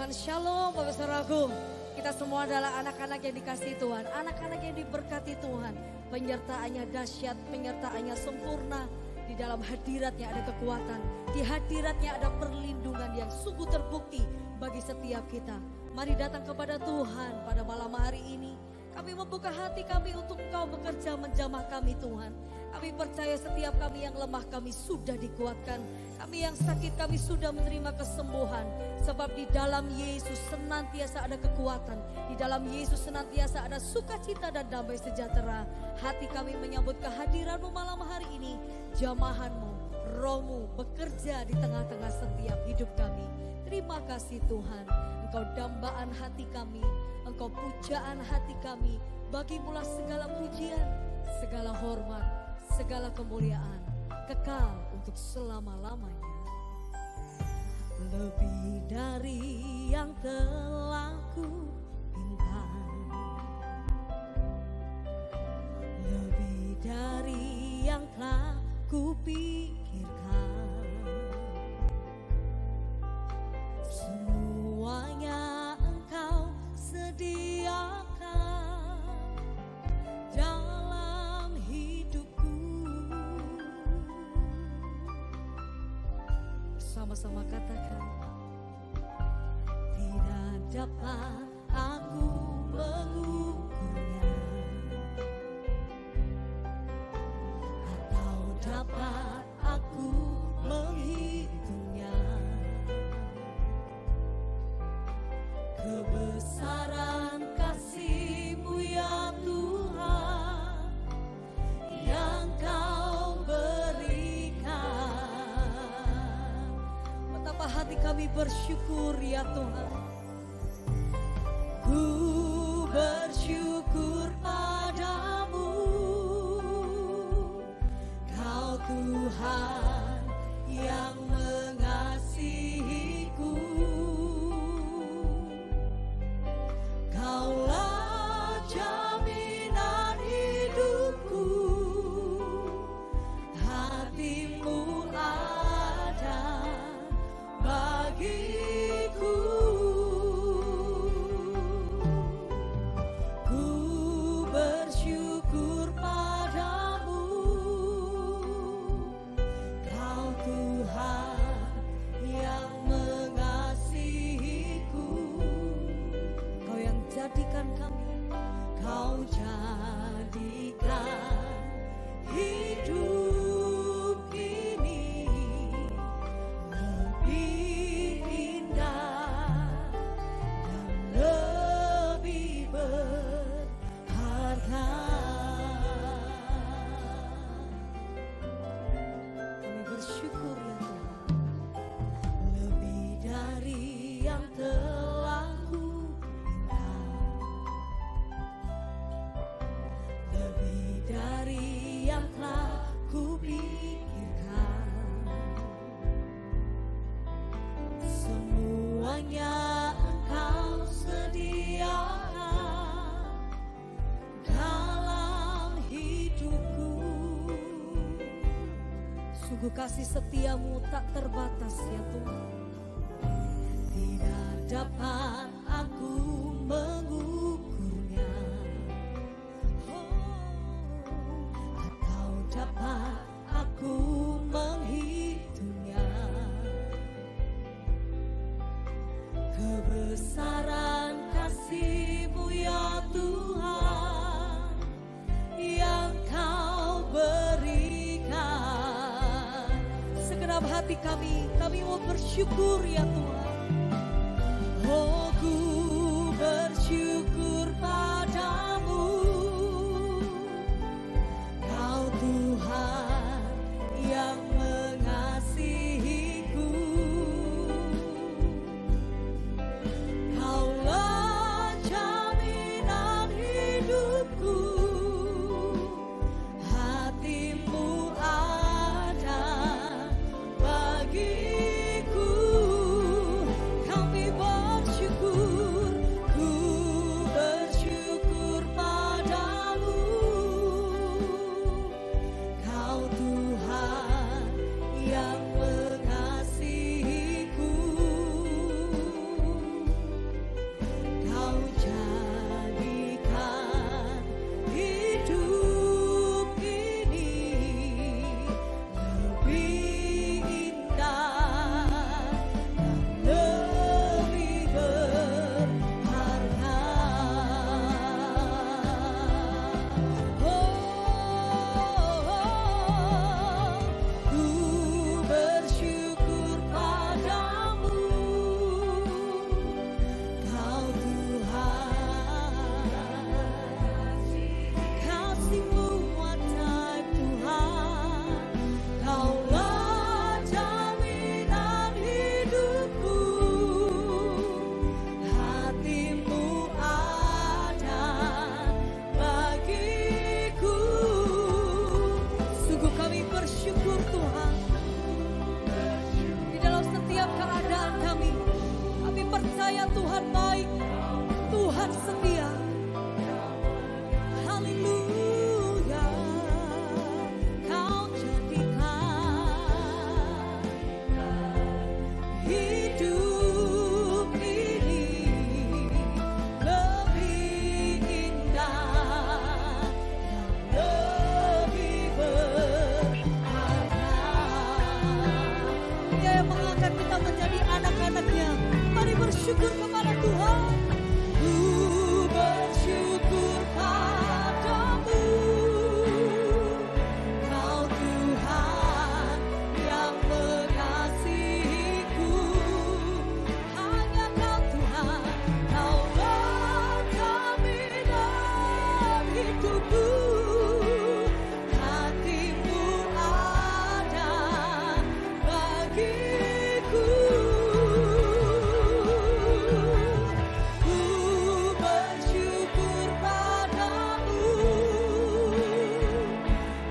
Tuhan. Shalom Bapak Saudaraku. Kita semua adalah anak-anak yang dikasihi Tuhan, anak-anak yang diberkati Tuhan. Penyertaannya dahsyat, penyertaannya sempurna. Di dalam hadiratnya ada kekuatan, di hadiratnya ada perlindungan yang sungguh terbukti bagi setiap kita. Mari datang kepada Tuhan pada malam hari ini. Kami membuka hati kami untuk Engkau bekerja menjamah kami Tuhan. Kami percaya setiap kami yang lemah kami sudah dikuatkan. Kami yang sakit kami sudah menerima kesembuhan. Sebab di dalam Yesus senantiasa ada kekuatan. Di dalam Yesus senantiasa ada sukacita dan damai sejahtera. Hati kami menyambut kehadiran-Mu malam hari ini. Jamahan-Mu, Roh-Mu bekerja di tengah-tengah setiap hidup kami. Terima kasih Tuhan. Engkau dambaan hati kami. Engkau pujaan hati kami. Bagimulah segala pujian, segala hormat, segala kemuliaan, kekal untuk selama-lamanya. Lebih dari yang telah ku minta, lebih dari yang telah ku pikirkan, semuanya Engkau sediakan dalam hidupku. Bersama-sama katakan, tidak dapat aku mengukurnya, atau dapat aku menghitungnya. Kebesaran kasih-Mu ya Tuhan, yang Kau berikan. Betapa hati kami bersyukur ya Tuhan. Ku bersyukur padamu, Kau Tuhan yang mengasihiku. Kaulah jaminan hidupku, hati-Mu ada bagiku. Ku bersyukur padamu, Kau Tuhan yang mengasihiku. Kau yang jadikan kami, Kau jadikan hidup ini lebih indah dan lebih berharga. Kami bersyukur ya Tuhan, lebih dari yang telah ku minta, lebih dari yang telah ku pikirkan, semuanya Engkau sediakan dalam hidupku. Sungguh kasih setia-Mu tak terbatas ya Tuhan. Tidak dapat aku mengukurnya, atau dapat aku menghitungnya. Kebesaran kasih-Mu ya Tuhan, yang Kau berikan. Segenap hati kami mau bersyukur ya Tuhan. Oh, ku bersyukur padamu, Kau Tuhan yang mengasihiku. Kaulah jaminan hidupku, hati-Mu ada bagiku. Kami bersyukur, ku bersyukur. percaya Tuhan baik, Tuhan setia. Haleluya. Kau jadikan hidup ini lebih indah dan lebih berharga. Dia yang mengangkat kita menjadi anak-anaknya. Mari bersyukur kepada Tuhan. Ku bersyukur padamu, Kau Tuhan yang mengasihiku. Hanya Kau Tuhan, Kau menjaminan hidupku. Hatimu ada bagiku. Ku bersyukur padamu,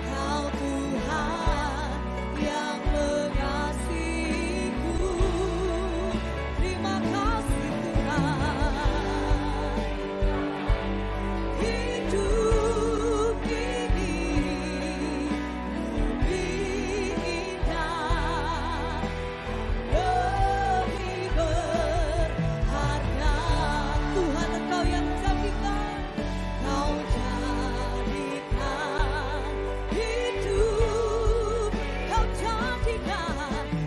Kau Tuhan yang mengasihiku. Terima kasih Tuhan. Hidup ini lebih indah, lebih berharga. Tuhan, Engkau yang jadikan, Kau jadikan hidup, Kau jadikan,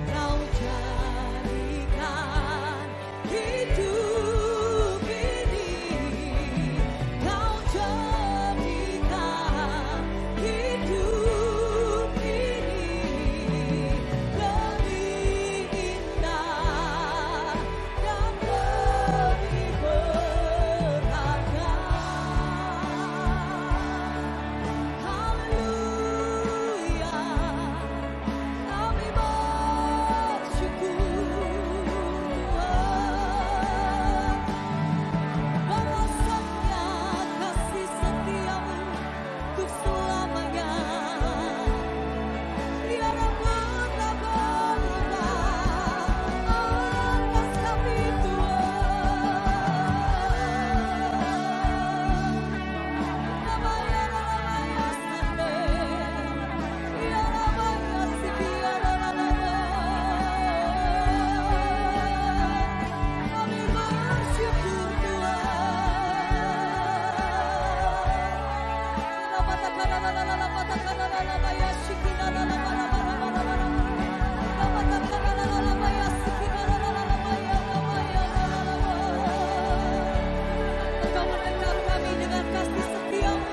Kau jadikan hidup ini, Kau jadikan hidup ini lebih indah dan lebih berharga. Haleluya, kami bersyukur Tuhan. Bahwasanya kasih setiamu untuk selamanya. Tiada pernah berubah atas kami Tuhan. Namanya Sande, ya namanya Sikia kami bersyukur Engkau mendekat kami dengan kasih setiamu,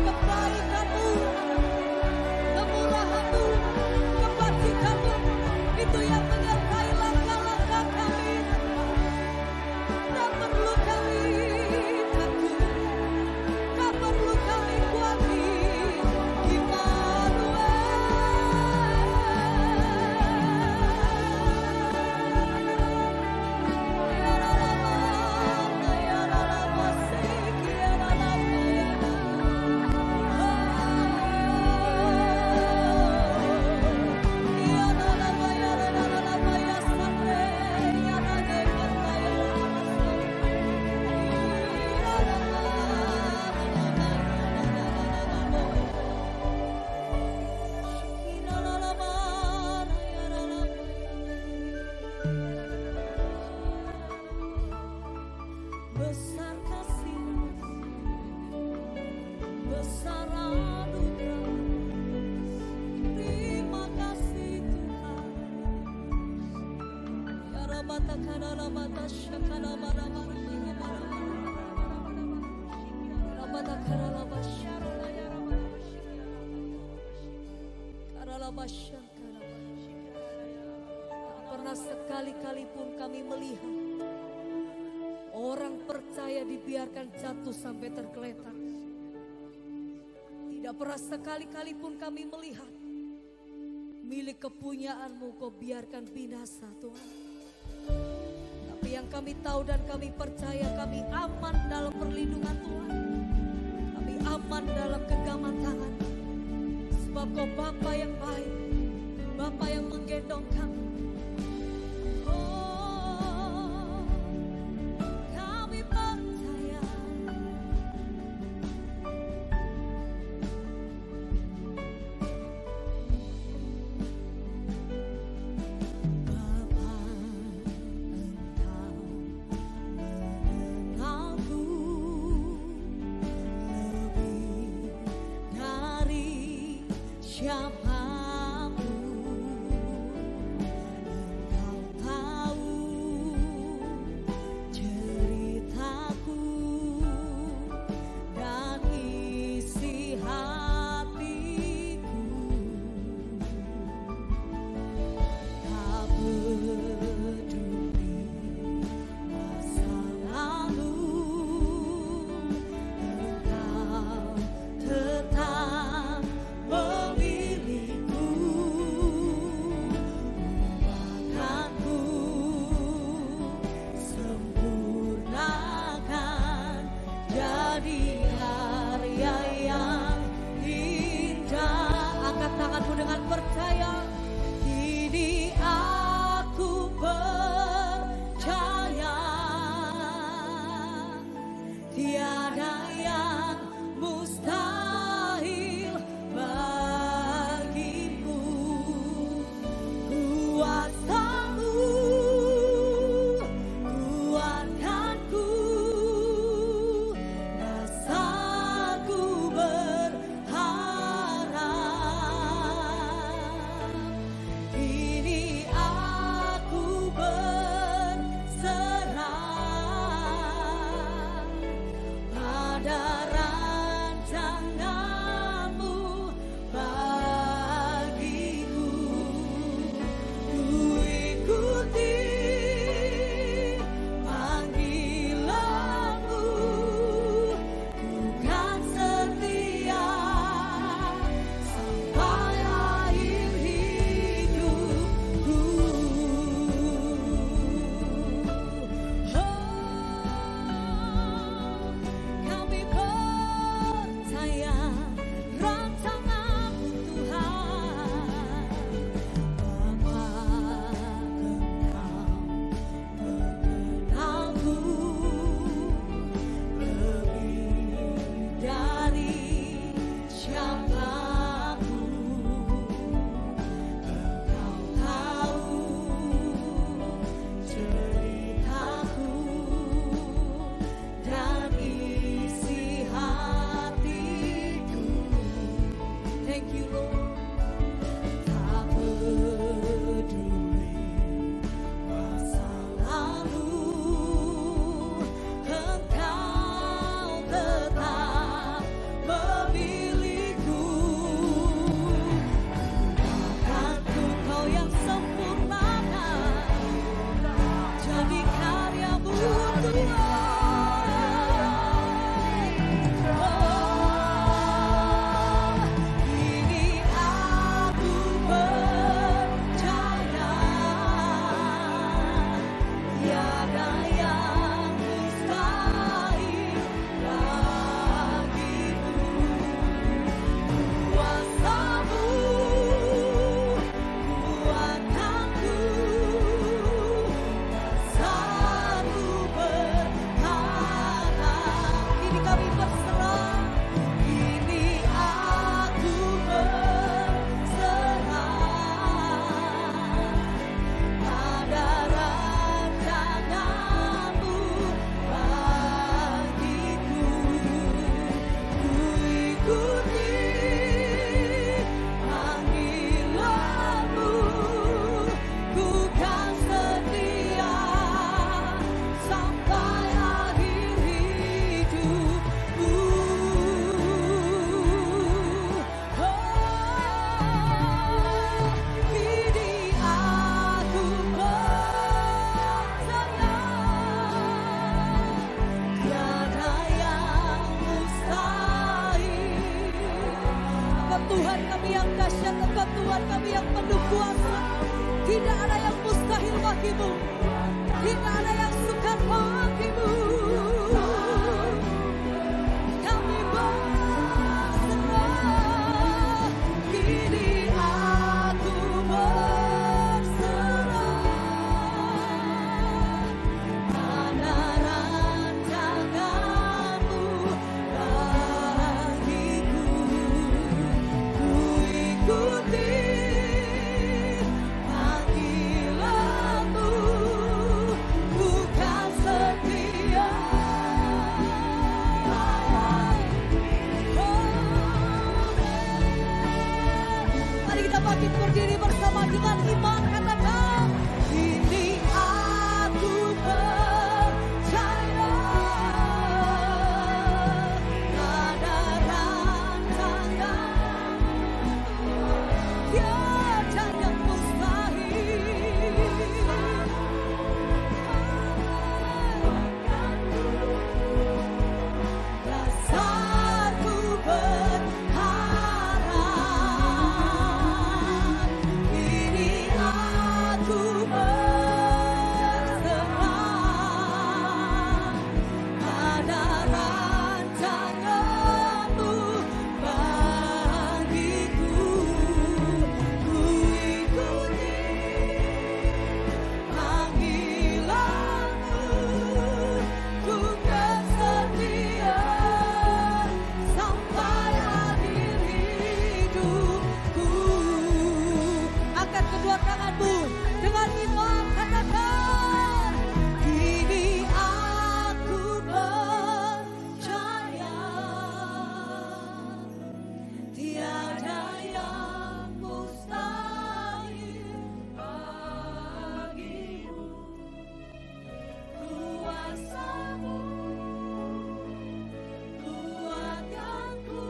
kebaikanmu, kemurahanmu, kebajikanmu, itu yang menyertai langkah-langkah kami. Tak perlu kami takut, tak perlu kami khawatir. Besar kasih-Mu, besar anugerah. Terima kasih Tuhan. Ya Rabata Kanala Bata Shakala Bara Bara Bara Bara Rabata Karala Bashara Karala Bashara. Tak pernah sekali-kali pun kami melihat orang percaya dibiarkan jatuh sampai tergeletak. Tidak pernah sekali-kali pun kami melihat milik kepunyaanmu Kau biarkan binasa Tuhan. Tapi yang kami tahu dan kami percaya, kami aman dalam perlindungan Tuhan. Kami aman dalam genggaman tangan. Sebab Kau Bapa yang baik, Bapa yang menggendong kami. Oh, kami yang penuh kuasa. Tidak ada yang mustahil bagimu. Tidak ada yang sukar bagimu. Kami berserah. Kini aku berserah. Mana rancanganmu bagiku. Ku ikuti panggilanmu. Bukan setia. Mari kita bangkit berdiri bersama dengan iman, katakan ini aku percaya ada rancangan tiada yang mustahil. Dasarku berharap ini aku berserah pada rancanganmu bagiku. Ku ikuti panggilanmu. Ku kan setia sampai akhir hidupku. Angkat kedua tanganmu dengan iman, katakan kini aku percaya tiada yang mustahil bagimu. Kuasamu kuatkanku.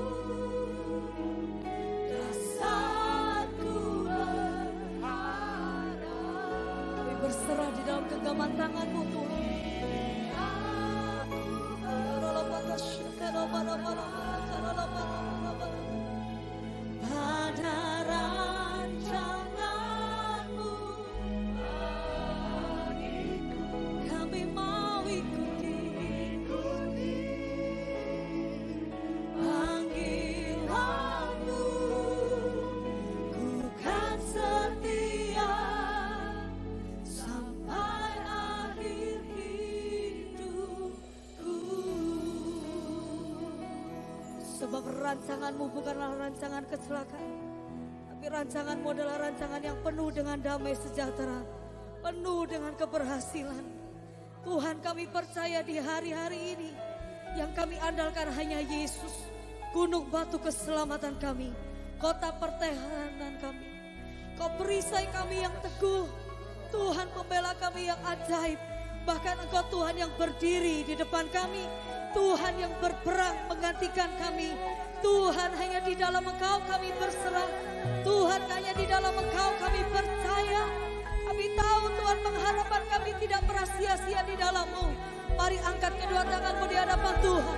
Dasarku berharap. Kami berserah di dalam genggaman tanganmu Tuhan. Pada rancanganmu bagiku. Kami mau ikuti panggilanmu. Ku kan setia sampai akhir hidupku. Sebab rancanganmu bukanlah rancangan kecelakaan, tapi rancanganmu adalah rancangan yang penuh dengan damai sejahtera, penuh dengan keberhasilan. Tuhan, kami percaya di hari-hari ini yang kami andalkan hanya Yesus, gunung batu keselamatan kami, kota pertahanan kami. Kau perisai kami yang teguh, Tuhan pembela kami yang ajaib. Bahkan Engkau Tuhan yang berdiri di depan kami, Tuhan yang berperang menggantikan kami. Tuhan, hanya di dalam Engkau kami berserah. Tuhan, hanya di dalam Engkau kami percaya. Kami tahu Tuhan pengharapan kami tidak pernah sia-sia di dalam-Mu. Mari angkat kedua tanganmu di hadapan Tuhan.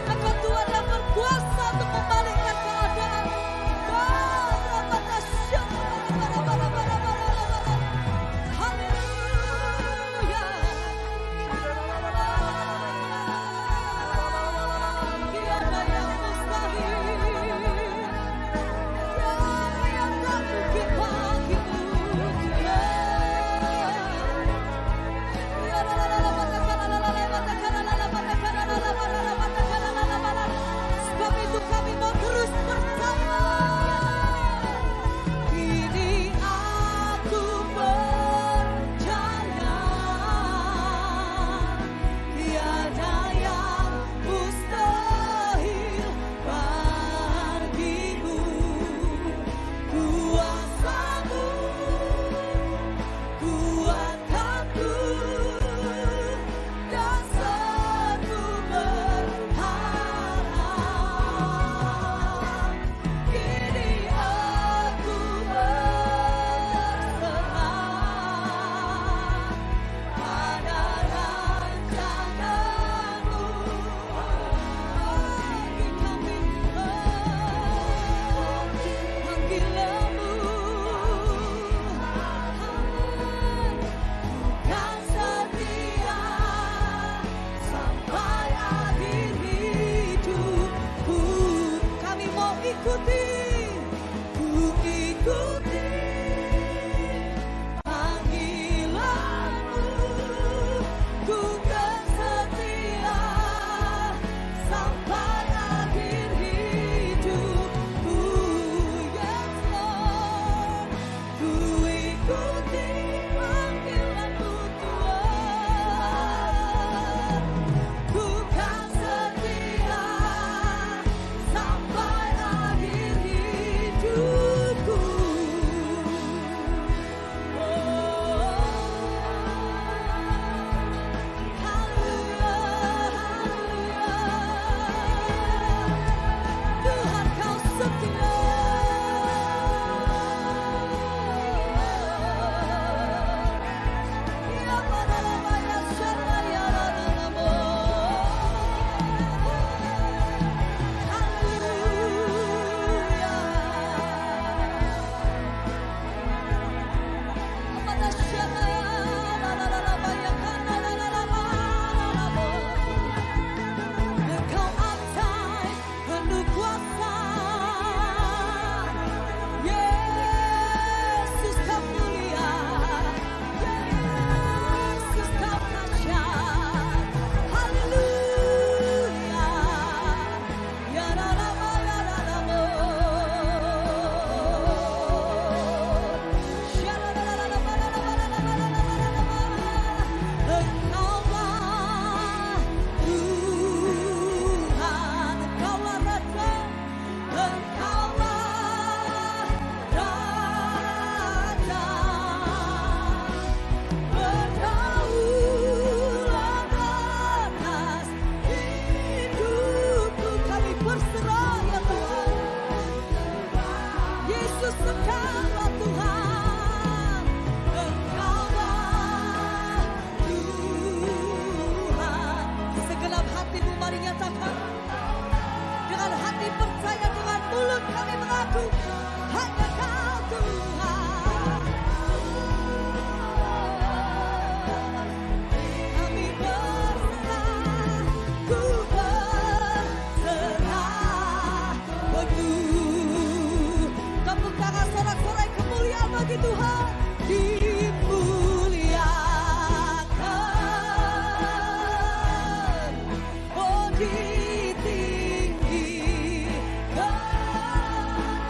Engkau Tuhan yang berkuasa untuk membalikkan keadaan. Haleluya. Tiada yang mustahil, tiada yang tak mungkin bagimu. Tiada ikuti, ku ikuti panggilanmu, ku kan setia sampai akhir hidupku. Yes Lord, ku ikuti panggilanmu Tuhan, ku kan setia sampai akhir hidupku. Tuhan kau setia. Ya Bapa ya Syara ya Namo. Haleluya. Kepada Syara ya Namo. Engkau atai penuh kuasa, Yesus kau mulia, Yesus kau dahsyat. Haleluya. Ya Rama ya Rama. Engkaulah Tuhan, Engkaulah Raja, Engkaulah Raja. Berdaulat atas hidupku, kami berserah ya Tuhan. Yesus Engkaulah Tuhan, Engkaulah Tuhan. Segenap hatimu mari nyatakan, dengan hati percaya, dengan mulut kami mengaku, hanya Kau Tuhan. Kami berserah, ku berserah penuh. Tepuk tangan sorak-sorai kemuliaan bagi Tuhan. Dimuliakan, oh ditinggikan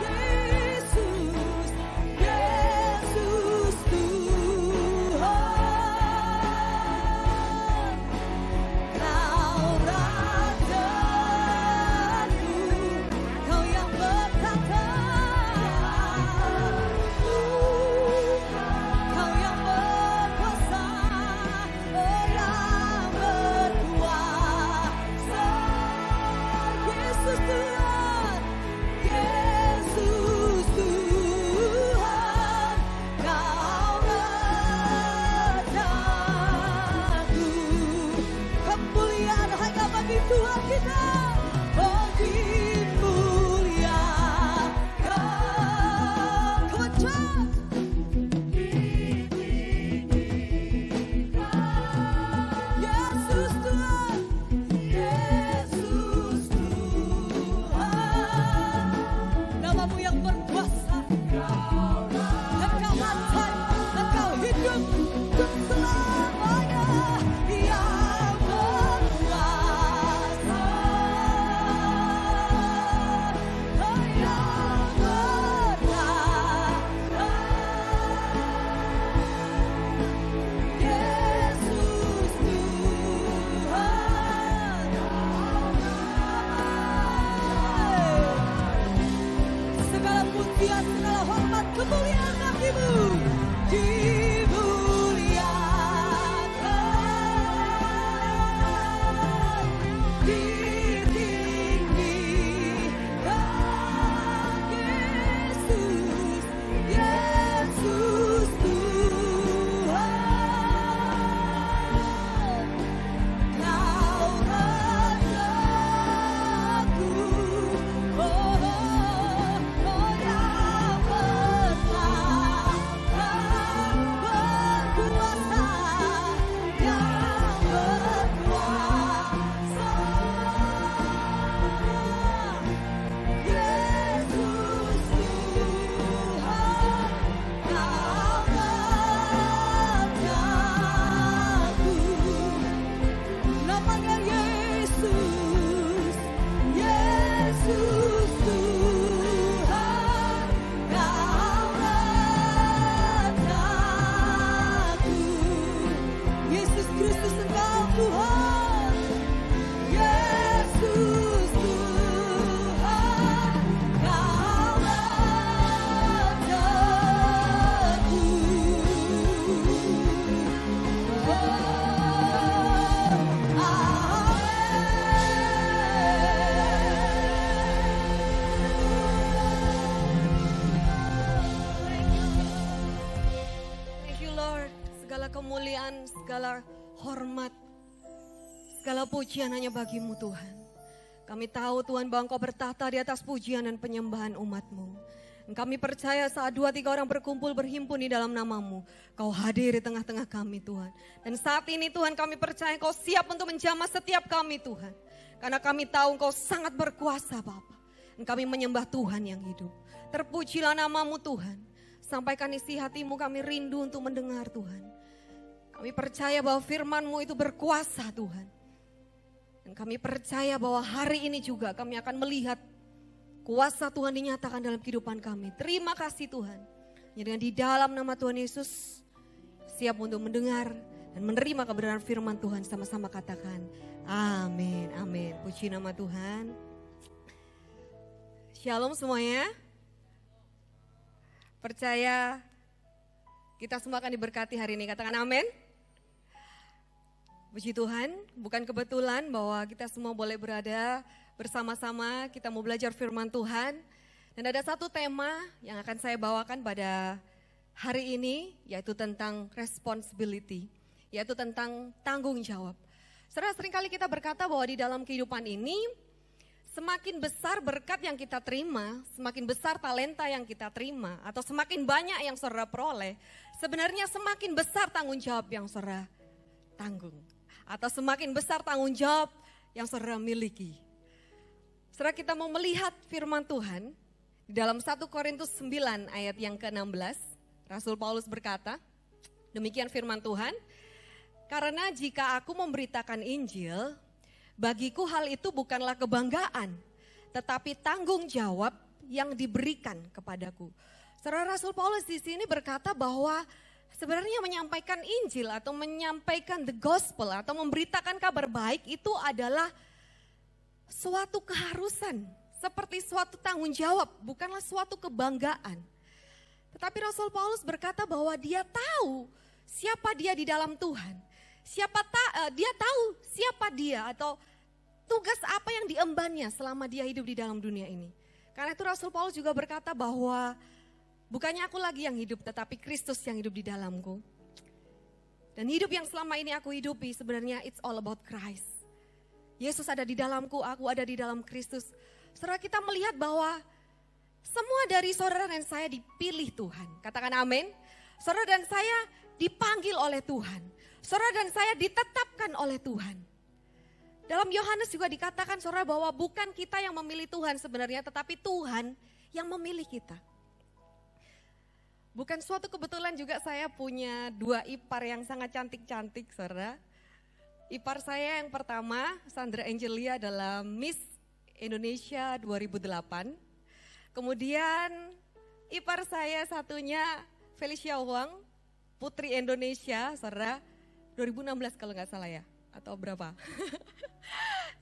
Yesus, Yesus Tuhan. Kau Rajaku, Kau yang bertata. kemuliaan, segala hormat, segala pujian hanya bagi-Mu Tuhan. Kami tahu Tuhan bahwa Engkau bertahta di atas pujian dan penyembahan umat-Mu. Dan kami percaya saat 2-3 orang berkumpul berhimpun di dalam nama-Mu, Kau hadir di tengah-tengah kami Tuhan. Dan saat ini Tuhan kami percaya Kau siap untuk menjamah setiap kami Tuhan. Karena kami tahu Engkau sangat berkuasa Bapa. Dan kami menyembah Tuhan yang hidup. Terpujilah nama-Mu Tuhan. Sampaikan isi hati-Mu, kami rindu untuk mendengar Tuhan. Kami percaya bahwa firman-Mu itu berkuasa Tuhan. Dan kami percaya bahwa hari ini juga kami akan melihat kuasa Tuhan dinyatakan dalam kehidupan kami. Terima kasih Tuhan. Dengan di dalam nama Tuhan Yesus, siap untuk mendengar dan menerima kebenaran firman Tuhan. Sama-sama katakan amin, amin. Puji nama Tuhan. Shalom semuanya. Percaya kita semua akan diberkati hari ini. Katakan amin. Puji Tuhan, bukan kebetulan bahwa kita semua boleh berada bersama-sama, kita mau belajar firman Tuhan. Dan ada satu tema yang akan saya bawakan pada hari ini, yaitu tentang responsibility, yaitu tentang tanggung jawab. Saudara, seringkali kita berkata bahwa di dalam kehidupan ini, semakin besar berkat yang kita terima, semakin besar talenta yang kita terima, atau semakin banyak yang saudara peroleh, sebenarnya semakin besar tanggung jawab yang saudara tanggung. Atau semakin besar tanggung jawab yang saudara miliki. Saudara, kita mau melihat firman Tuhan di dalam 1 Korintus 9 ayat yang ke-16. Rasul Paulus berkata, demikian firman Tuhan, karena jika aku memberitakan Injil, bagiku hal itu bukanlah kebanggaan, tetapi tanggung jawab yang diberikan kepadaku. Saudara, Rasul Paulus di sini berkata bahwa sebenarnya menyampaikan Injil atau menyampaikan the gospel atau memberitakan kabar baik itu adalah suatu keharusan, seperti suatu tanggung jawab, bukanlah suatu kebanggaan. Tetapi Rasul Paulus berkata bahwa dia tahu siapa dia di dalam Tuhan. Dia tahu siapa dia atau tugas apa yang diembannya selama dia hidup di dalam dunia ini. Karena itu Rasul Paulus juga berkata bahwa bukannya aku lagi yang hidup, tetapi Kristus yang hidup di dalamku. Dan hidup yang selama ini aku hidupi sebenarnya it's all about Christ. Yesus ada di dalamku, aku ada di dalam Kristus. Saudara, kita melihat bahwa semua dari saudara dan saya dipilih Tuhan. Katakan amin. Saudara dan saya dipanggil oleh Tuhan. Saudara dan saya ditetapkan oleh Tuhan. Dalam Yohanes juga dikatakan saudara bahwa bukan kita yang memilih Tuhan sebenarnya, tetapi Tuhan yang memilih kita. Bukan suatu kebetulan juga saya punya 2 ipar yang sangat cantik-cantik, saudara. Ipar saya yang pertama, Sandra Angelia adalah Miss Indonesia 2008. Kemudian ipar saya satunya Felicia Huang, Putri Indonesia, saudara, 2016 kalau nggak salah ya, atau berapa?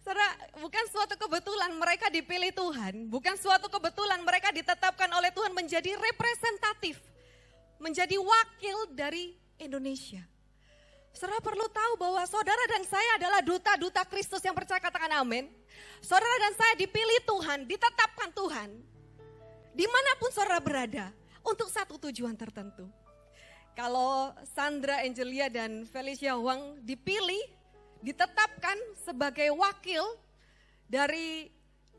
Saudara, bukan suatu kebetulan mereka dipilih Tuhan, bukan suatu kebetulan mereka ditetapkan oleh Tuhan menjadi representatif, menjadi wakil dari Indonesia. Saudara perlu tahu bahwa saudara dan saya adalah duta-duta Kristus yang percaya, katakan amin. Saudara dan saya dipilih Tuhan, ditetapkan Tuhan, dimanapun saudara berada, untuk satu tujuan tertentu. Kalau Sandra Angelia dan Felicia Huang dipilih, ditetapkan sebagai wakil dari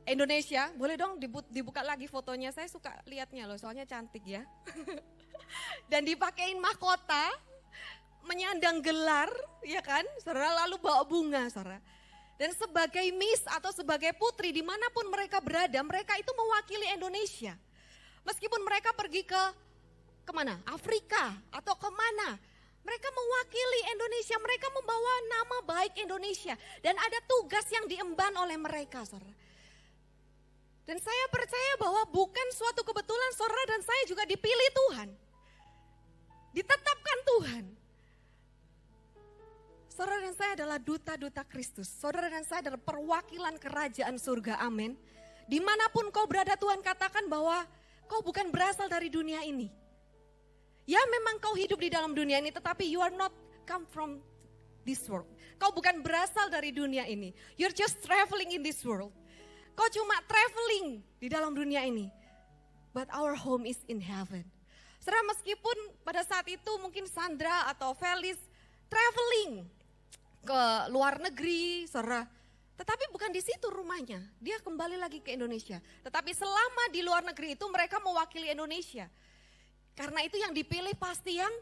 Indonesia, boleh dong dibuka lagi fotonya, saya suka lihatnya loh, soalnya cantik ya. Dan dipakein mahkota, menyandang gelar, ya kan, saudara, lalu bawa bunga, saudara. Dan sebagai Miss atau sebagai putri dimanapun mereka berada, mereka itu mewakili Indonesia. Meskipun mereka pergi kemana? Afrika atau kemana? Mereka mewakili Indonesia, mereka membawa nama baik Indonesia. Dan ada tugas yang diemban oleh mereka, saudara. Dan saya percaya bahwa bukan suatu kebetulan saudara dan saya juga dipilih Tuhan. Ditetapkan Tuhan. Saudara dan saya adalah duta-duta Kristus. Saudara dan saya adalah perwakilan kerajaan surga, amin. Dimanapun kau berada, Tuhan katakan bahwa kau bukan berasal dari dunia ini. Ya memang kau hidup di dalam dunia ini, tetapi you are not come from this world. Kau bukan berasal dari dunia ini. You're just traveling in this world. Kau cuma traveling di dalam dunia ini. But our home is in heaven. Saudara, meskipun pada saat itu mungkin Sandra atau Felis traveling ke luar negeri, saudara. Tetapi bukan di situ rumahnya, dia kembali lagi ke Indonesia. Tetapi selama di luar negeri itu mereka mewakili Indonesia. Karena itu yang dipilih pasti yang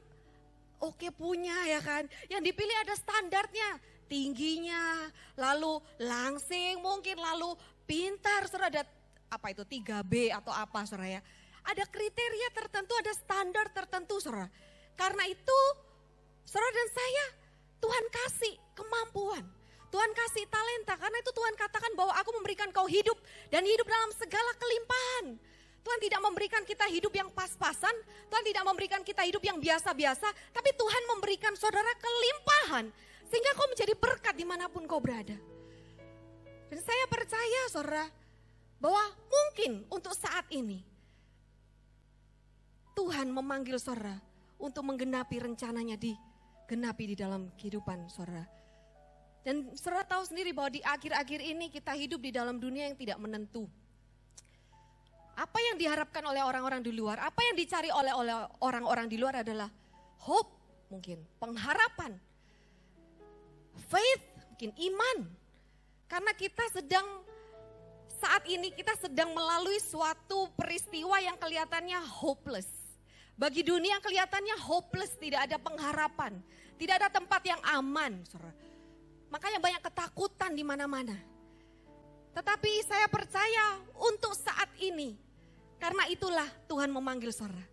oke punya ya kan. Yang dipilih ada standarnya, tingginya, lalu langsing mungkin, lalu pintar, saudara. Ada apa itu 3B atau apa saudara ya. Ada kriteria tertentu, ada standar tertentu saudara. Karena itu saudara dan saya, Tuhan kasih kemampuan. Tuhan kasih talenta, karena itu Tuhan katakan bahwa aku memberikan kau hidup dan hidup dalam segala kelimpahan. Tuhan tidak memberikan kita hidup yang pas-pasan, Tuhan tidak memberikan kita hidup yang biasa-biasa, tapi Tuhan memberikan saudara kelimpahan, sehingga kau menjadi berkat dimanapun kau berada. Dan saya percaya saudara, bahwa mungkin untuk saat ini, Tuhan memanggil saudara untuk menggenapi rencananya digenapi di dalam kehidupan saudara. Dan saudara tahu sendiri bahwa di akhir-akhir ini kita hidup di dalam dunia yang tidak menentu. Apa yang diharapkan oleh orang-orang di luar, apa yang dicari oleh orang-orang di luar adalah hope mungkin, pengharapan, faith, mungkin iman. Karena saat ini kita sedang melalui suatu peristiwa yang kelihatannya hopeless. Bagi dunia kelihatannya hopeless, tidak ada pengharapan, tidak ada tempat yang aman, saudara. Makanya banyak ketakutan di mana-mana. Tetapi saya percaya untuk saat ini, karena itulah Tuhan memanggil saudara.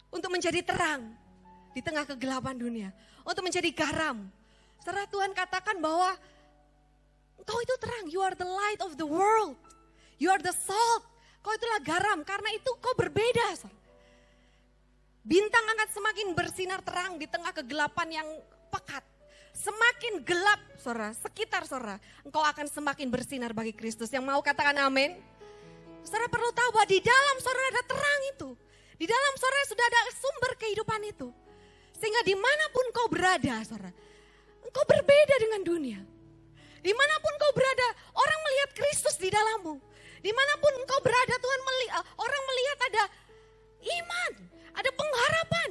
Untuk menjadi terang di tengah kegelapan dunia. Untuk menjadi garam. Saudara, Tuhan katakan bahwa engkau itu terang, you are the light of the world. You are the salt. Kau itulah garam, karena itu kau berbeda. Saudara. Bintang akan semakin bersinar terang di tengah kegelapan yang pekat. Semakin gelap saudara, sekitar saudara, engkau akan semakin bersinar bagi Kristus. Yang mau katakan amin? Saudara perlu tahu bahwa di dalam saudara ada terang itu. Di dalam saudara sudah ada sumber kehidupan itu. Sehingga dimanapun kau berada saudara, engkau berbeda dengan dunia. Dimanapun kau berada, orang melihat Kristus di dalammu. Dimanapun engkau berada, orang melihat ada iman, ada pengharapan.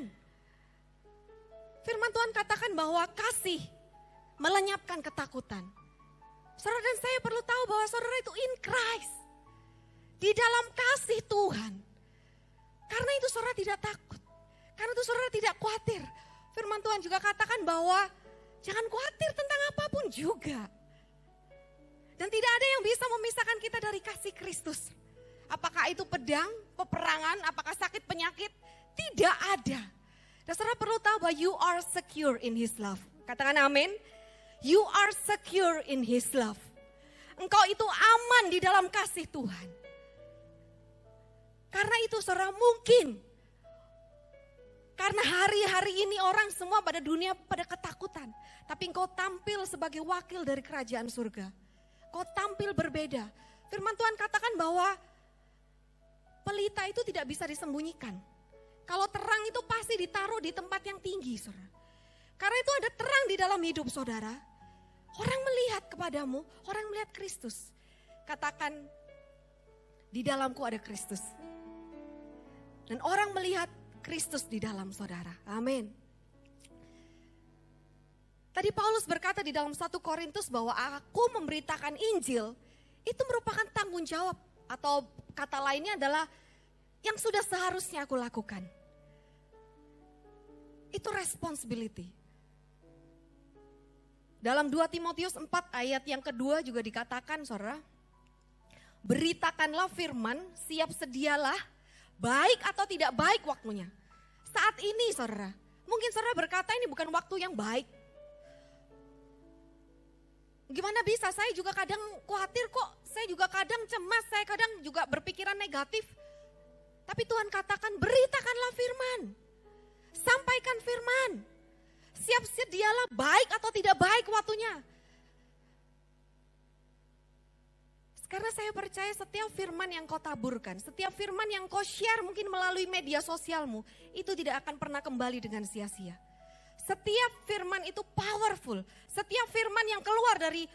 Firman Tuhan katakan bahwa kasih melenyapkan ketakutan. Saudara dan saya perlu tahu bahwa saudara itu in Christ. Di dalam kasih Tuhan. Karena itu saudara tidak takut. Karena itu saudara tidak khawatir. Firman Tuhan juga katakan bahwa jangan khawatir tentang apapun juga. Dan tidak ada yang bisa memisahkan kita dari kasih Kristus. Apakah itu pedang, peperangan, apakah sakit, penyakit? Tidak ada. Dan saudara perlu tahu bahwa you are secure in His love. Katakan amin. You are secure in His love. Engkau itu aman di dalam kasih Tuhan. Karena itu saudara mungkin. Karena hari-hari ini orang semua pada dunia pada ketakutan. Tapi engkau tampil sebagai wakil dari kerajaan surga. Kau tampil berbeda. Firman Tuhan katakan bahwa pelita itu tidak bisa disembunyikan. Kalau terang itu pasti ditaruh di tempat yang tinggi saudara. Karena itu ada terang di dalam hidup saudara. Orang melihat kepadamu, orang melihat Kristus. Katakan, di dalamku ada Kristus. Dan orang melihat Kristus di dalam saudara. Amin. Tadi Paulus berkata di dalam 1 Korintus bahwa aku memberitakan Injil, itu merupakan tanggung jawab. Atau kata lainnya adalah yang sudah seharusnya aku lakukan. Itu responsibility. Dalam 2 Timotius 4 ayat yang kedua juga dikatakan saudara, beritakanlah firman, siap sedialah, baik atau tidak baik waktunya. Saat ini saudara, mungkin saudara berkata ini bukan waktu yang baik. Gimana bisa, saya juga kadang khawatir kok, saya juga kadang cemas, saya kadang juga berpikiran negatif. Tapi Tuhan katakan beritakanlah firman, sampaikan firman. Siap sedialah baik atau tidak baik waktunya. Karena saya percaya setiap firman yang kau taburkan, setiap firman yang kau share mungkin melalui media sosialmu, itu tidak akan pernah kembali dengan sia-sia. Setiap firman itu powerful. Setiap firman yang keluar dari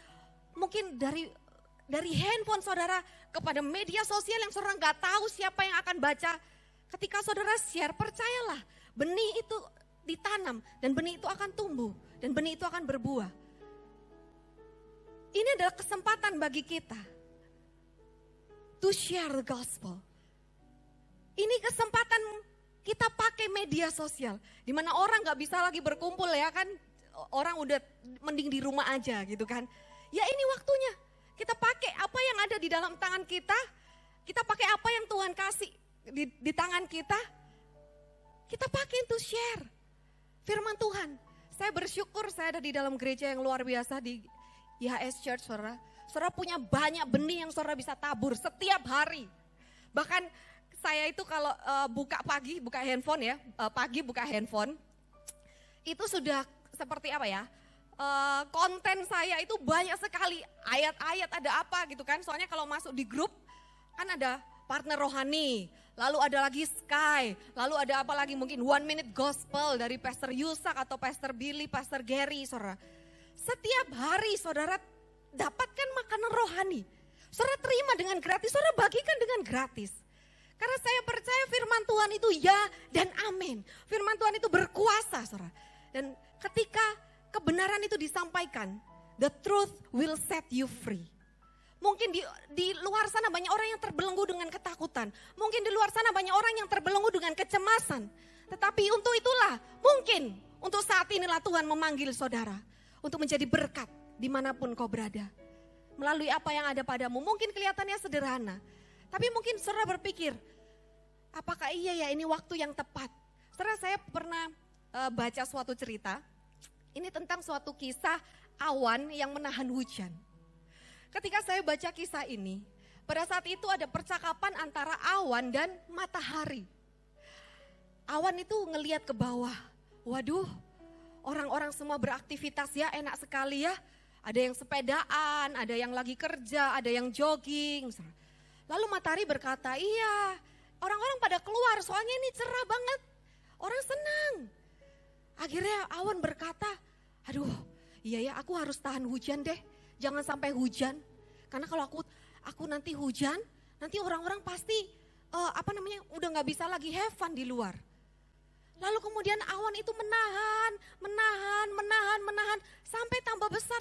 handphone saudara kepada media sosial yang saudara nggak tahu siapa yang akan baca. Ketika saudara share, percayalah, benih itu ditanam dan benih itu akan tumbuh dan benih itu akan berbuah. Ini adalah kesempatan bagi kita to share the gospel. Ini kesempatan kita pakai media sosial, di mana orang nggak bisa lagi berkumpul ya kan, orang udah mending di rumah aja gitu kan. Ya ini waktunya kita pakai apa yang ada di dalam tangan kita pakai apa yang Tuhan kasih di tangan kita pakai untuk share firman Tuhan. Saya bersyukur saya ada di dalam gereja yang luar biasa di IHS Church, saudara. Saudara punya banyak benih yang saudara bisa tabur setiap hari. Bahkan saya itu kalau buka handphone ya, pagi buka handphone, itu sudah seperti apa ya, konten saya itu banyak sekali, ayat-ayat ada apa gitu kan. Soalnya kalau masuk di grup, kan ada partner rohani, lalu ada lagi Sky, lalu ada apa lagi mungkin 1 Minute Gospel dari Pastor Yusak atau Pastor Billy, Pastor Gary, saudara. Setiap hari saudara dapatkan makanan rohani, saudara terima dengan gratis, saudara bagikan dengan gratis. Karena saya percaya firman Tuhan itu ya dan amin. Firman Tuhan itu berkuasa, saudara. Dan ketika kebenaran itu disampaikan, the truth will set you free. Mungkin di luar sana banyak orang yang terbelenggu dengan ketakutan. Mungkin di luar sana banyak orang yang terbelenggu dengan kecemasan. Tetapi untuk itulah, mungkin untuk saat inilah Tuhan memanggil saudara untuk menjadi berkat dimanapun kau berada. Melalui apa yang ada padamu, mungkin kelihatannya sederhana. Tapi mungkin saudara berpikir, apakah iya ya ini waktu yang tepat? Saudara, saya pernah baca suatu cerita, ini tentang suatu kisah awan yang menahan hujan. Ketika saya baca kisah ini, pada saat itu ada percakapan antara awan dan matahari. Awan itu ngelihat ke bawah, waduh, orang-orang semua beraktivitas ya, enak sekali ya. Ada yang sepedaan, ada yang lagi kerja, ada yang jogging. Lalu matahari berkata, iya, orang-orang pada keluar soalnya ini cerah banget. Orang senang. Akhirnya awan berkata, aduh iya ya aku harus tahan hujan deh. Jangan sampai hujan. Karena kalau aku nanti hujan, nanti orang-orang pasti udah gak bisa lagi have fun di luar. Lalu kemudian awan itu menahan, sampai tambah besar.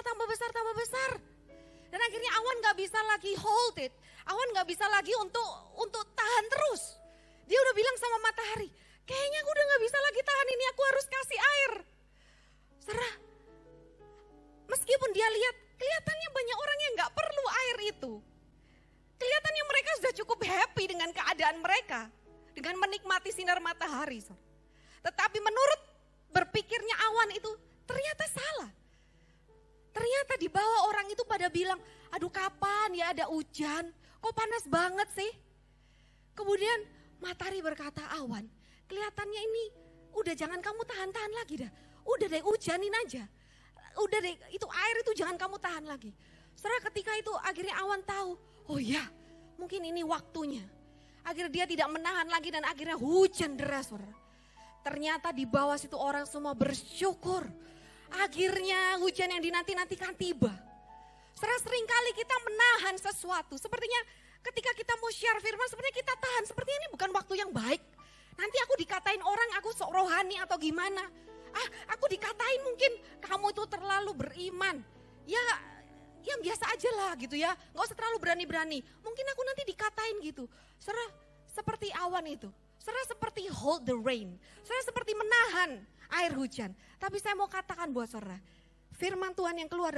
Dan akhirnya awan gak bisa lagi hold it. Awan gak bisa lagi untuk tahan terus. Dia udah bilang sama matahari, kayaknya aku udah gak bisa lagi tahan ini, aku harus kasih air. Serah. Meskipun dia lihat, kelihatannya banyak orang yang gak perlu air itu. Kelihatannya mereka sudah cukup happy dengan keadaan mereka. Dengan menikmati sinar matahari. Tetapi menurut berpikirnya awan itu ternyata salah. Ternyata di bawah orang itu pada bilang, aduh kapan ya ada hujan, kok panas banget sih. Kemudian matahari berkata, awan kelihatannya ini udah jangan kamu tahan-tahan lagi dah. Udah deh hujanin aja. Udah deh itu air itu jangan kamu tahan lagi. Setelah ketika itu akhirnya awan tahu, oh ya mungkin ini waktunya. Akhirnya dia tidak menahan lagi dan akhirnya hujan deras. Ternyata di bawah situ orang semua bersyukur. Akhirnya hujan yang dinanti-nantikan tiba. Seringkali kita menahan sesuatu. Sepertinya ketika kita mau share firman, sepertinya kita tahan. Sepertinya ini bukan waktu yang baik. Nanti aku dikatain orang aku sok rohani atau gimana. Aku dikatain mungkin kamu itu terlalu beriman. Ya yang biasa aja lah gitu ya. Gak usah terlalu berani-berani. Mungkin aku nanti dikatain gitu. Seperti awan itu. Seperti hold the rain. Seperti menahan air hujan. Tapi saya mau katakan buat saudara, firman Tuhan yang keluar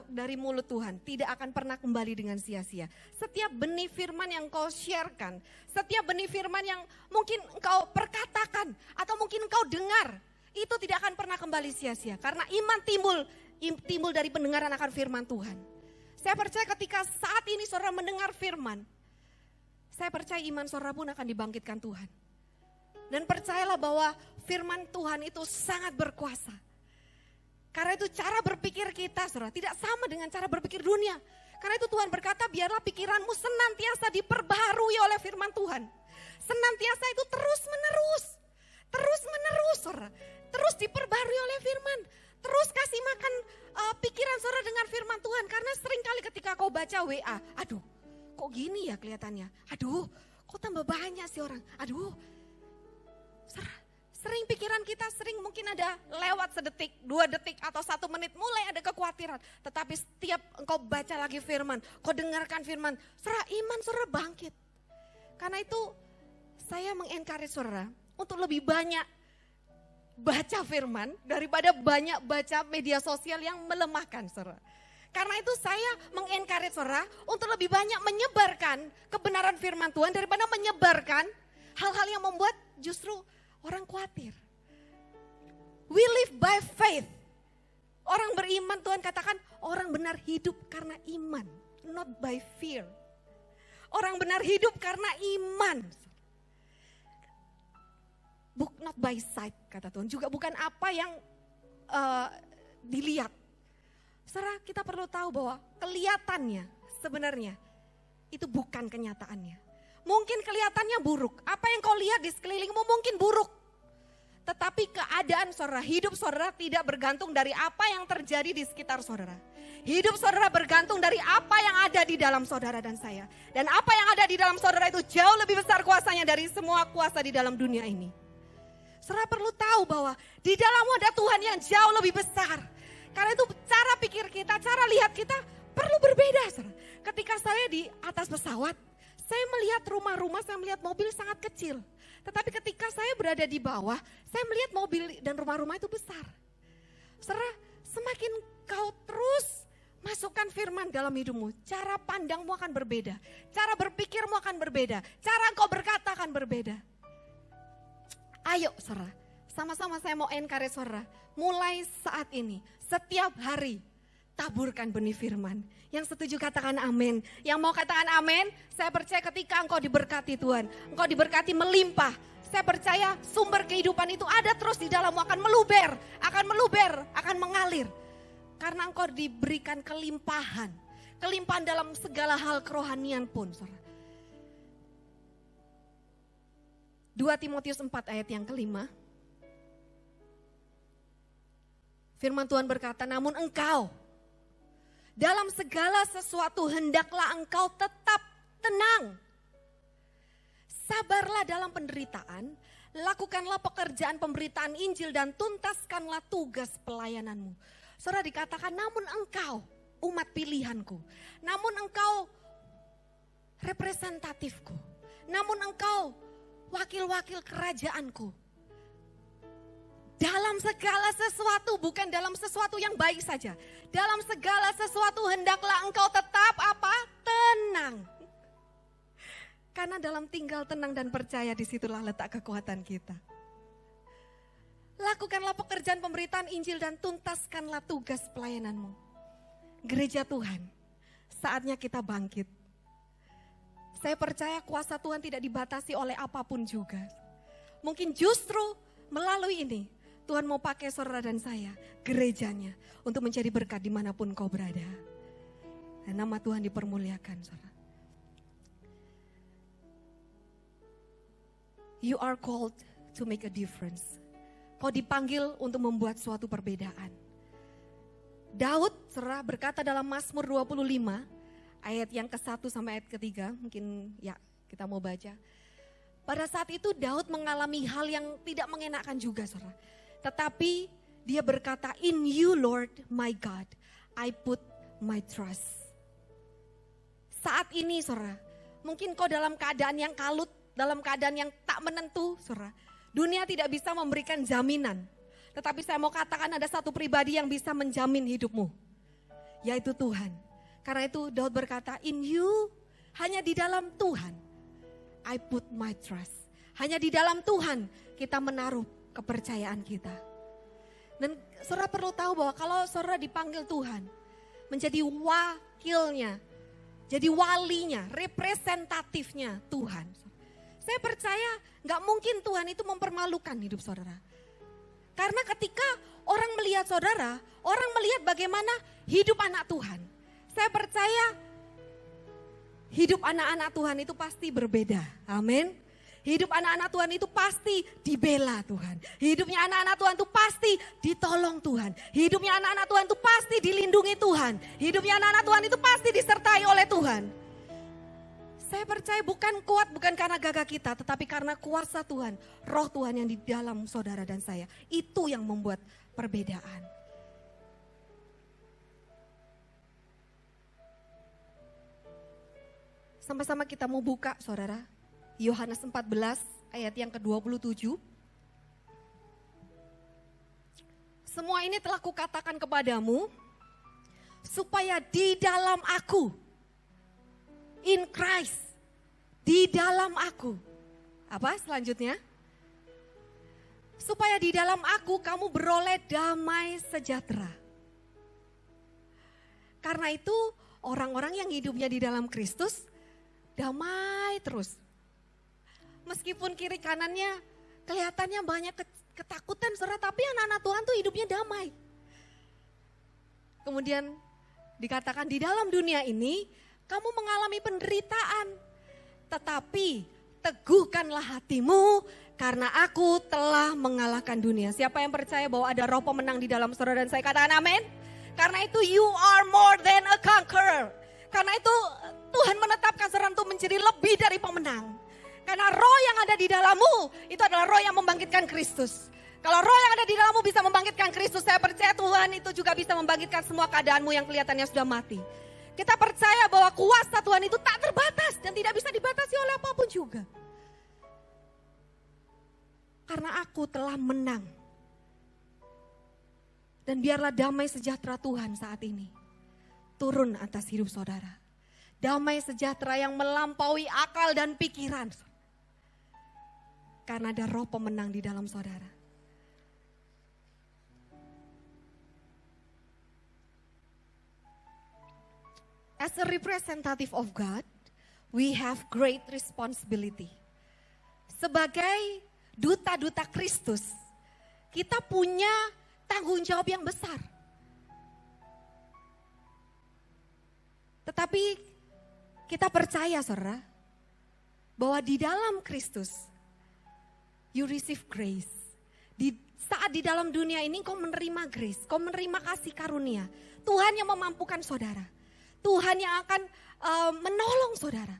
dari mulut Tuhan tidak akan pernah kembali dengan sia-sia. Setiap benih firman yang kau sharekan, setiap benih firman yang mungkin engkau perkatakan atau mungkin engkau dengar, itu tidak akan pernah kembali sia-sia. Karena iman timbul dari pendengaran akan firman Tuhan. Saya percaya ketika saat ini saudara mendengar firman, saya percaya iman saudara pun akan dibangkitkan Tuhan. Dan percayalah bahwa firman Tuhan itu sangat berkuasa. Karena itu cara berpikir kita saudara tidak sama dengan cara berpikir dunia. Karena itu Tuhan berkata biarlah pikiranmu senantiasa diperbaharui oleh firman Tuhan. Senantiasa itu terus menerus saudara. Terus diperbaharui oleh firman. Terus kasih makan pikiran saudara dengan firman Tuhan. Karena seringkali ketika kau baca WA, aduh kok gini ya kelihatannya. Aduh kok tambah banyak sih orang. Aduh Sering pikiran kita mungkin ada lewat sedetik, 2 detik atau 1 menit mulai ada kekhawatiran. Tetapi setiap engkau baca lagi firman, kau dengarkan firman, saudara iman saudara bangkit. Karena itu saya mengencourage saudara untuk lebih banyak baca firman daripada banyak baca media sosial yang melemahkan saudara. Karena itu saya mengencourage saudara untuk lebih banyak menyebarkan kebenaran firman Tuhan daripada menyebarkan hal-hal yang membuat justru orang khawatir. We live by faith. Orang beriman Tuhan katakan orang benar hidup karena iman, not by fear. Orang benar hidup karena iman. Not by sight kata Tuhan. Juga bukan apa yang dilihat. Saudara kita perlu tahu bahwa kelihatannya sebenarnya itu bukan kenyataannya. Mungkin kelihatannya buruk. Apa yang kau lihat di sekelilingmu mungkin buruk. Tetapi keadaan saudara, hidup saudara tidak bergantung dari apa yang terjadi di sekitar saudara. Hidup saudara bergantung dari apa yang ada di dalam saudara dan saya. Dan apa yang ada di dalam saudara itu jauh lebih besar kuasanya dari semua kuasa di dalam dunia ini. Saudara perlu tahu bahwa di dalammu ada Tuhan yang jauh lebih besar. Karena itu cara pikir kita, cara lihat kita perlu berbeda. Saudara. Ketika saya di atas pesawat, saya melihat rumah-rumah, saya melihat mobil sangat kecil. Tetapi ketika saya berada di bawah, saya melihat mobil dan rumah-rumah itu besar. Saudara, semakin kau terus masukkan firman dalam hidupmu, cara pandangmu akan berbeda. Cara berpikirmu akan berbeda. Cara engkau berkata akan berbeda. Ayo saudara, sama-sama saya mau encourage saudara. Mulai saat ini, setiap hari, taburkan benih firman. Yang setuju katakan amin. Yang mau katakan amin, saya percaya ketika engkau diberkati Tuhan, engkau diberkati melimpah. Saya percaya sumber kehidupan itu ada terus di dalammu, akan meluber, akan mengalir. Karena engkau diberikan kelimpahan. Kelimpahan dalam segala hal kerohanian pun. Saudara. 2 Timotius 4 ayat yang kelima. Firman Tuhan berkata, namun engkau dalam segala sesuatu hendaklah engkau tetap tenang. Sabarlah dalam penderitaan, lakukanlah pekerjaan pemberitaan Injil dan tuntaskanlah tugas pelayananmu. Saudara dikatakan namun engkau umat pilihanku, namun engkau representatifku, namun engkau wakil-wakil kerajaanku. Dalam segala sesuatu, bukan dalam sesuatu yang baik saja. Dalam segala sesuatu hendaklah engkau tetap apa? Tenang. Karena dalam tinggal tenang dan percaya disitulah letak kekuatan kita. Lakukanlah pekerjaan pemberitaan Injil dan tuntaskanlah tugas pelayananmu. Gereja Tuhan, saatnya kita bangkit. Saya percaya kuasa Tuhan tidak dibatasi oleh apapun juga. Mungkin justru melalui ini, Tuhan mau pakai saudara dan saya, gerejanya, untuk menjadi berkat dimanapun kau berada. Dan nama Tuhan dipermuliakan, saudara. You are called to make a difference. Kau dipanggil untuk membuat suatu perbedaan. Daud, saudara, berkata dalam Mazmur 25, ayat yang ke-1 sampai ayat ke-3, mungkin ya kita mau baca. Pada saat itu Daud mengalami hal yang tidak mengenakan juga, saudara. Tetapi dia berkata, in you Lord my God, I put my trust. Saat ini saudara, mungkin kau dalam keadaan yang kalut, dalam keadaan yang tak menentu saudara. Dunia tidak bisa memberikan jaminan. Tetapi saya mau katakan ada satu pribadi yang bisa menjamin hidupmu. Yaitu Tuhan. Karena itu Daud berkata, in you, hanya di dalam Tuhan, I put my trust. Hanya di dalam Tuhan kita menaruh kepercayaan kita. Dan saudara perlu tahu bahwa kalau saudara dipanggil Tuhan menjadi wakilnya, jadi walinya, representatifnya Tuhan. Saya percaya gak mungkin Tuhan itu mempermalukan hidup saudara. Karena ketika orang melihat saudara, orang melihat bagaimana hidup anak Tuhan. Saya percaya hidup anak-anak Tuhan itu pasti berbeda. Amin. Hidup anak-anak Tuhan itu pasti dibela Tuhan. Hidupnya anak-anak Tuhan itu pasti ditolong Tuhan. Hidupnya anak-anak Tuhan itu pasti dilindungi Tuhan. Hidupnya anak-anak Tuhan itu pasti disertai oleh Tuhan. Saya percaya bukan kuat, bukan karena gagah kita, tetapi karena kuasa Tuhan, roh Tuhan yang di dalam saudara dan saya. Itu yang membuat perbedaan. Sama-sama kita mau buka saudara, Yohanes 14 ayat yang ke-27. Semua ini telah kukatakan kepadamu, supaya di dalam aku, in Christ, di dalam aku. Apa selanjutnya? Supaya di dalam aku kamu beroleh damai sejahtera. Karena itu orang-orang yang hidupnya di dalam Kristus, damai terus. Meskipun kiri kanannya kelihatannya banyak ketakutan, saudara, tapi anak-anak Tuhan tuh hidupnya damai. Kemudian dikatakan di dalam dunia ini kamu mengalami penderitaan, tetapi teguhkanlah hatimu karena aku telah mengalahkan dunia. Siapa yang percaya bahwa ada roh pemenang di dalam saudara dan saya, katakan amin. Karena itu you are more than a conqueror. Karena itu Tuhan menetapkan saudara untuk menjadi lebih dari pemenang. Karena roh yang ada di dalammu itu adalah roh yang membangkitkan Kristus. Kalau roh yang ada di dalammu bisa membangkitkan Kristus, saya percaya Tuhan itu juga bisa membangkitkan semua keadaanmu yang kelihatannya sudah mati. Kita percaya bahwa kuasa Tuhan itu tak terbatas dan tidak bisa dibatasi oleh apapun juga. Karena aku telah menang. Dan biarlah damai sejahtera Tuhan saat ini turun atas hidup saudara. Damai sejahtera yang melampaui akal dan pikiran. Karena ada roh pemenang di dalam saudara. As a representative of God, we have great responsibility. Sebagai duta-duta Kristus, kita punya tanggung jawab yang besar. Tetapi kita percaya saudara, bahwa di dalam Kristus, you receive grace. Saat di dalam dunia ini kau menerima grace, kau menerima kasih karunia. Tuhan yang memampukan saudara. Tuhan yang akan menolong saudara.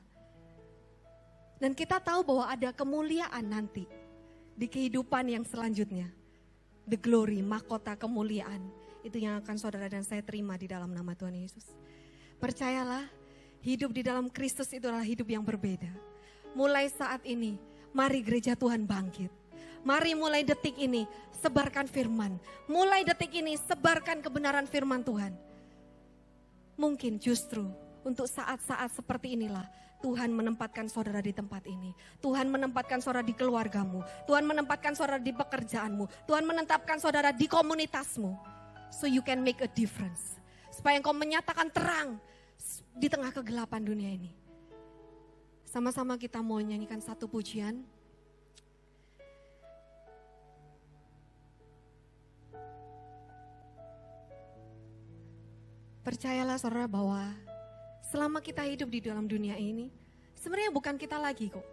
Dan kita tahu bahwa ada kemuliaan nanti di kehidupan yang selanjutnya. The glory, mahkota kemuliaan. Itu yang akan saudara dan saya terima di dalam nama Tuhan Yesus. Percayalah, hidup di dalam Kristus itu adalah hidup yang berbeda. Mulai saat ini, mari gereja Tuhan bangkit. Mari mulai detik ini, sebarkan firman. Mulai detik ini, sebarkan kebenaran firman Tuhan. Mungkin justru untuk saat-saat seperti inilah Tuhan menempatkan saudara di tempat ini. Tuhan menempatkan saudara di keluargamu. Tuhan menempatkan saudara di pekerjaanmu. Tuhan menetapkan saudara di komunitasmu. So you can make a difference. Supaya engkau menyatakan terang di tengah kegelapan dunia ini. Sama-sama kita mau nyanyikan satu pujian. Percayalah saudara bahwa selama kita hidup di dalam dunia ini, sebenarnya bukan kita lagi kok.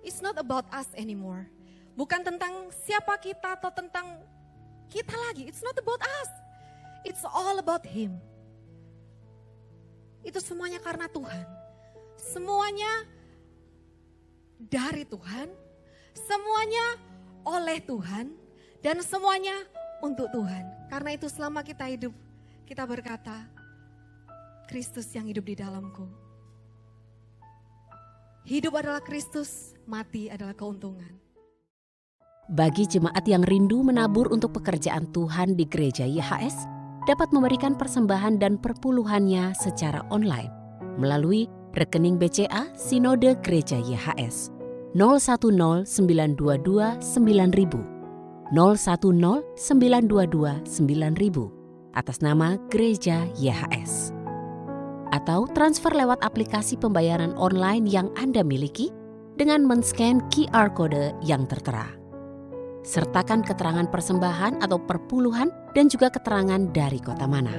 It's not about us anymore. Bukan tentang siapa kita atau tentang kita lagi. It's not about us. It's all about Him. Itu semuanya karena Tuhan. Semuanya dari Tuhan. Semuanya oleh Tuhan. Dan semuanya untuk Tuhan. Karena itu selama kita hidup, kita berkata, Kristus yang hidup di dalamku. Hidup adalah Kristus, mati adalah keuntungan. Bagi jemaat yang rindu menabur untuk pekerjaan Tuhan di gereja YHS, dapat memberikan persembahan dan perpuluhannya secara online melalui rekening BCA Sinode Gereja YHS 010 922 9000 010 922 9000 atas nama Gereja YHS. Atau transfer lewat aplikasi pembayaran online yang Anda miliki dengan men-scan QR kode yang tertera. Sertakan keterangan persembahan atau perpuluhan dan juga keterangan dari kota mana.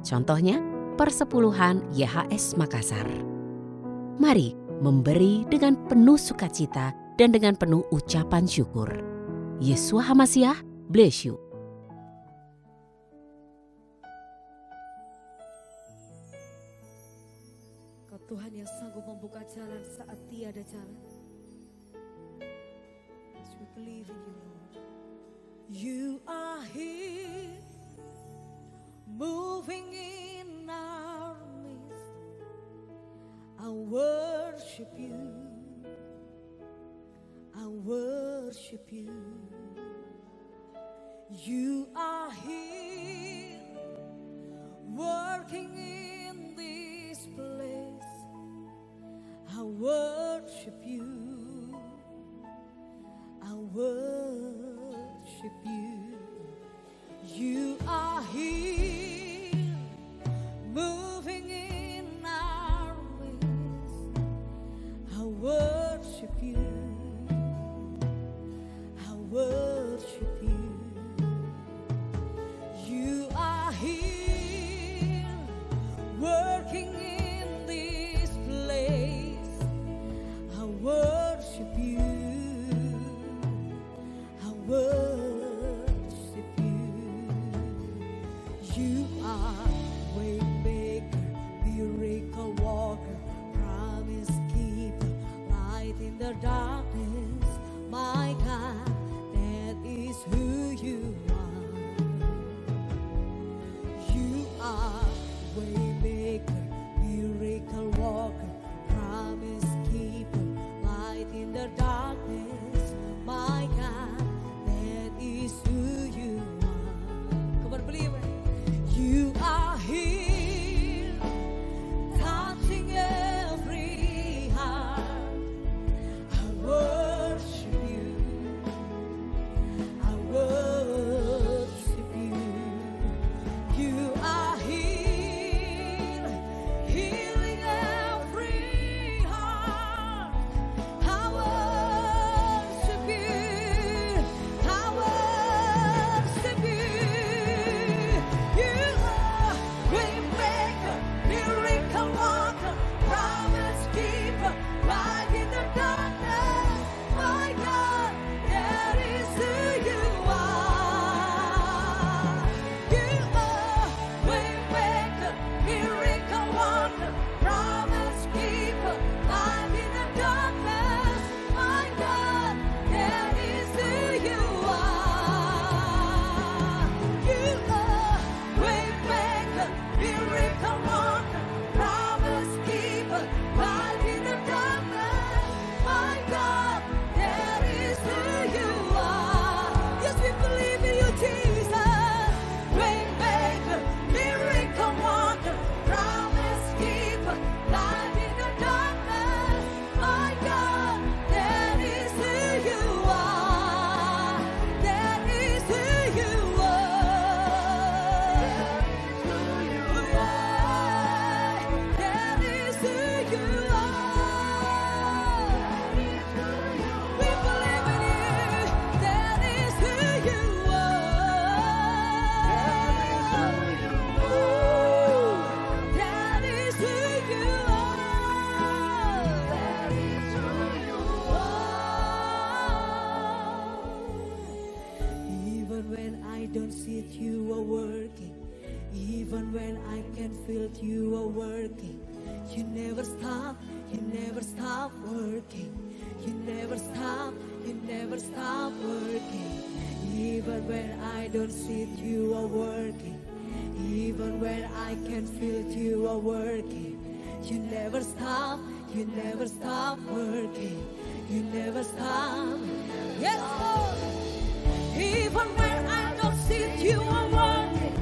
Contohnya, Persepuluhan YHS Makassar. Mari memberi dengan penuh sukacita dan dengan penuh ucapan syukur. Yesua HaMasiah, bless you. Kau Tuhan yang sanggup membuka jalan saat tiada jalan. As we believe in you, Lord. You are here, moving in our midst. I worship you. I worship you. You are here, working in this place. I worship you. I worship you. You are here, moving in our midst. I worship you. I worship you. You are here, working in this place. I worship you. I worship you. You are waymaker, miracle worker, promise keeper, light in the darkness. My God, that is who you are. You are waymaker, miracle worker, promise keeper, light in the darkness. My God, that is who you are. Come on, believe it. You are here, touching every heart. I worship you. I worship you. You are here, healing every heart. I worship you. I worship you. You are waymaker, miracle worker, promise keeper, light in the darkness. My God, that is who you are. You are waymaker, miracle worker, promise keeper, light in the darkness. My God, that is who you are. You are waymaker, miracle worker, promise keeper, light in the darkness. My God, that is who you are. Yes, we believe in you, Jesus. Waymaker, miracle worker, promise keeper, light in the darkness. My God, that is who you are. That is who you are. That is who you are. We believe in you. That is who you are. That is who you are. That is who you are. Even when I don't see it, you are working. Even when I can feel it, you are working. You never stop working. You never stop working. Even when I don't see it, you are working. Even when I can feel it, you are working. You never stop working. You never stop. Yes, Lord. Even when I don't see it, you are working.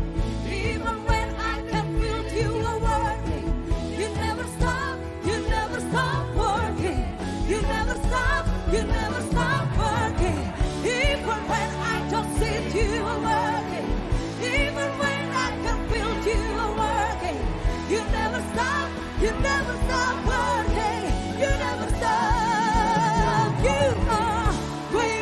Even when I can feel it, you are working. You never stop working. You never stop working. Even when I don't see it, you are working. Even when I can feel it, you are working. You never stop working. You never stop. You are way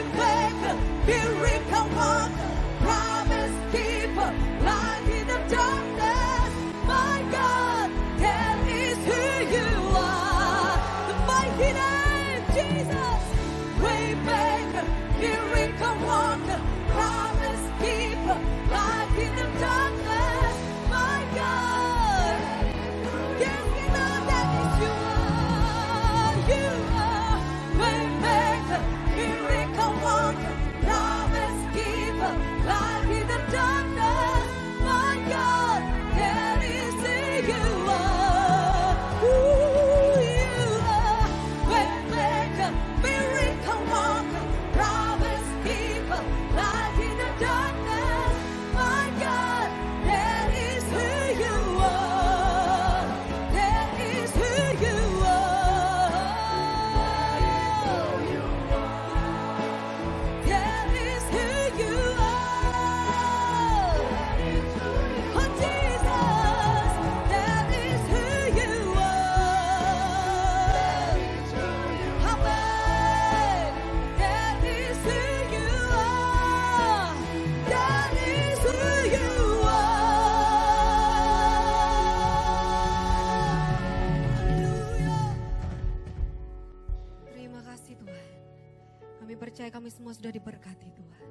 Kami percaya kami semua sudah diberkati Tuhan.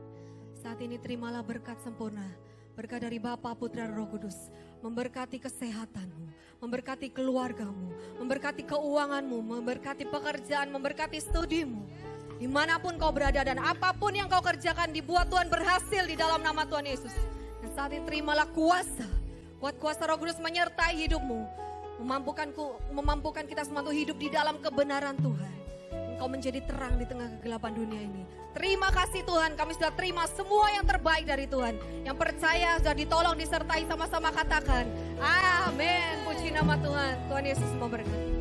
Saat ini terimalah berkat sempurna, berkat dari Bapa, Putra, dan Roh Kudus, memberkati kesehatanmu, memberkati keluargamu, memberkati keuanganmu, memberkati pekerjaan, memberkati studimu. Dimanapun kau berada dan apapun yang kau kerjakan, dibuat Tuhan berhasil di dalam nama Tuhan Yesus. Dan saat ini terimalah kuasa, kuasa Roh Kudus menyertai hidupmu, memampukan kita semua untuk hidup di dalam kebenaran Tuhan. Engkau menjadi terang di tengah kegelapan dunia ini. Terima kasih Tuhan, kami sudah terima semua yang terbaik dari Tuhan. Yang percaya sudah ditolong, disertai, sama-sama katakan amin. Puji nama Tuhan. Tuhan Yesus memberkati.